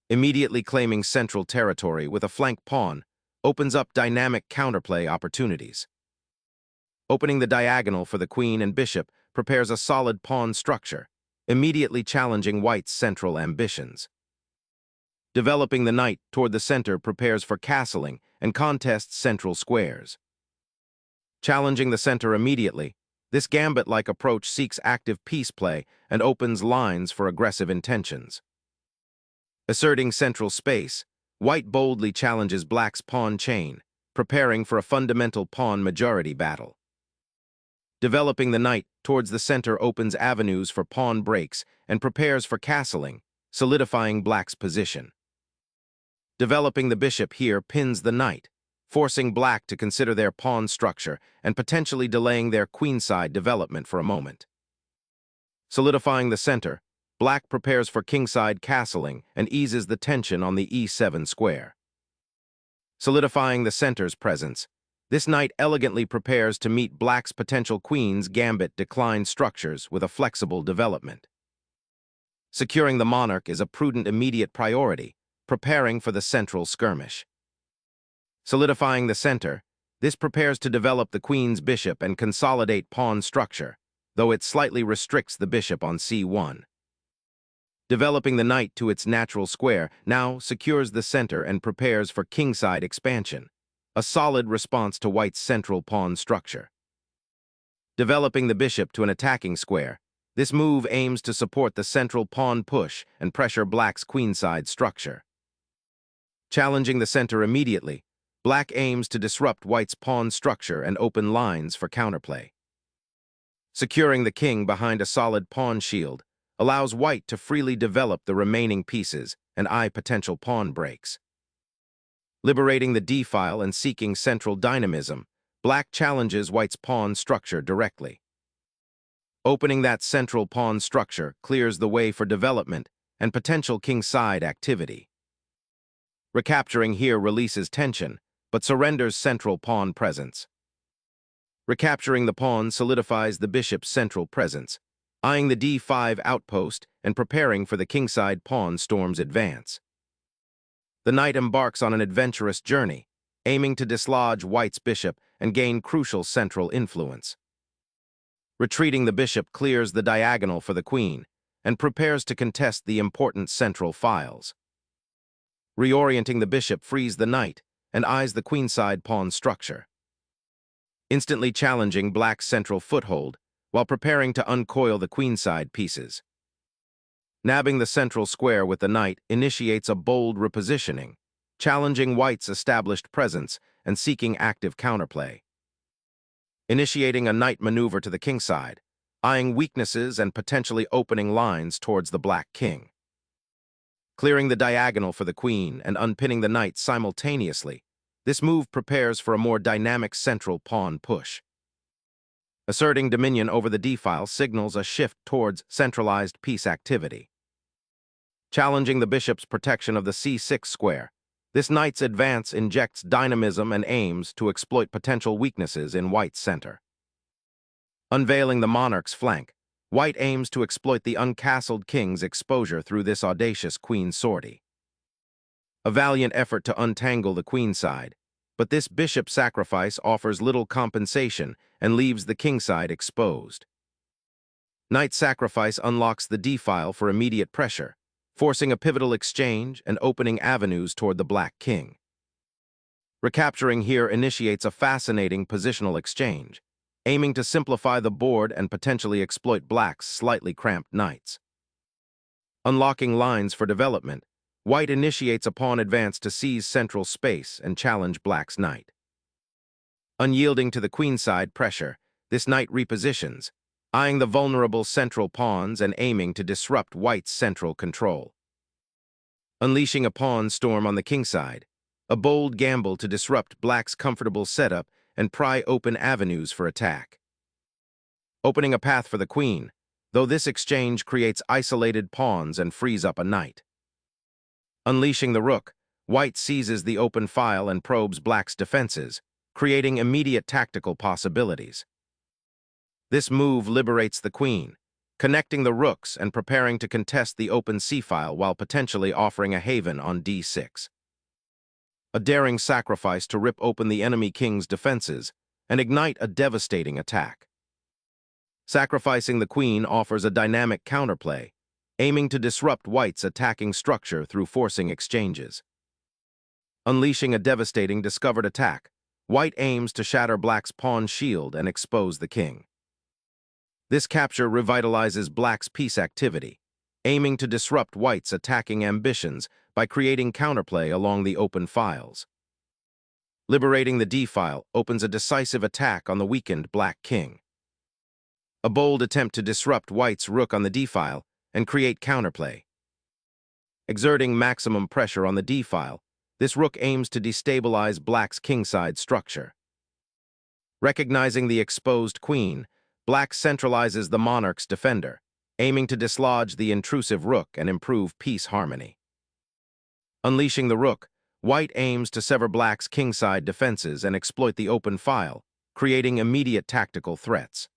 Immediately claiming central territory with a flank pawn opens up dynamic counterplay opportunities. Opening the diagonal for the queen and bishop prepares a solid pawn structure, immediately challenging white's central ambitions. Developing the knight toward the center prepares for castling and contests central squares. Challenging the center immediately, this gambit-like approach seeks active piece play and opens lines for aggressive intentions. Asserting central space, white boldly challenges black's pawn chain, preparing for a fundamental pawn majority battle. Developing the knight towards the center opens avenues for pawn breaks and prepares for castling, solidifying black's position. Developing the bishop here pins the knight, forcing black to consider their pawn structure and potentially delaying their queenside development for a moment. Solidifying the center, black prepares for kingside castling and eases the tension on the e7 square. Solidifying the center's presence, this knight elegantly prepares to meet black's potential queen's gambit declined structures with a flexible development. Securing the monarch is a prudent immediate priority, preparing for the central skirmish. Solidifying the center, this prepares to develop the queen's bishop and consolidate pawn structure, though it slightly restricts the bishop on c1. Developing the knight to its natural square now secures the center and prepares for kingside expansion, a solid response to white's central pawn structure. Developing the bishop to an attacking square, this move aims to support the central pawn push and pressure black's queenside structure. Challenging the center immediately, black aims to disrupt white's pawn structure and open lines for counterplay. Securing the king behind a solid pawn shield allows white to freely develop the remaining pieces and eye potential pawn breaks. Liberating the d-file and seeking central dynamism, black challenges white's pawn structure directly. Opening that central pawn structure clears the way for development and potential kingside activity. Recapturing here releases tension, but surrenders central pawn presence. Recapturing the pawn solidifies the bishop's central presence, eyeing the d5 outpost and preparing for the kingside pawn storm's advance. The knight embarks on an adventurous journey, aiming to dislodge white's bishop and gain crucial central influence. Retreating the bishop clears the diagonal for the queen and prepares to contest the important central files. Reorienting the bishop frees the knight and eyes the queenside pawn structure. Instantly challenging black's central foothold while preparing to uncoil the queenside pieces. Nabbing the central square with the knight initiates a bold repositioning, challenging white's established presence and seeking active counterplay. Initiating a knight maneuver to the kingside, eyeing weaknesses and potentially opening lines towards the black king. Clearing the diagonal for the queen and unpinning the knight simultaneously, this move prepares for a more dynamic central pawn push. Asserting dominion over the d-file signals a shift towards centralized piece activity. Challenging the bishop's protection of the c6 square, this knight's advance injects dynamism and aims to exploit potential weaknesses in white's center. Unveiling the monarch's flank, white aims to exploit the uncastled king's exposure through this audacious queen sortie. A valiant effort to untangle the queenside, but this bishop sacrifice offers little compensation and leaves the kingside exposed. Knight sacrifice unlocks the d-file for immediate pressure, forcing a pivotal exchange and opening avenues toward the black king. Recapturing here initiates a fascinating positional exchange, aiming to simplify the board and potentially exploit black's slightly cramped knights. Unlocking lines for development, white initiates a pawn advance to seize central space and challenge black's knight. Unyielding to the queenside pressure, this knight repositions, eyeing the vulnerable central pawns and aiming to disrupt white's central control. Unleashing a pawn storm on the kingside, a bold gamble to disrupt black's comfortable setup and pry open avenues for attack. Opening a path for the queen, though this exchange creates isolated pawns and frees up a knight. Unleashing the rook, white seizes the open file and probes black's defenses, creating immediate tactical possibilities. This move liberates the queen, connecting the rooks and preparing to contest the open c-file while potentially offering a haven on d6. A daring sacrifice to rip open the enemy king's defenses and ignite a devastating attack. Sacrificing the queen offers a dynamic counterplay, aiming to disrupt white's attacking structure through forcing exchanges. Unleashing a devastating discovered attack, white aims to shatter black's pawn shield and expose the king. This capture revitalizes black's piece activity, aiming to disrupt white's attacking ambitions by creating counterplay along the open files. Liberating the d-file opens a decisive attack on the weakened black king. A bold attempt to disrupt white's rook on the d-file and create counterplay. Exerting maximum pressure on the d-file, this rook aims to destabilize black's kingside structure. Recognizing the exposed queen, black centralizes the monarch's defender, aiming to dislodge the intrusive rook and improve piece harmony. Unleashing the rook, white aims to sever black's kingside defenses and exploit the open file, creating immediate tactical threats.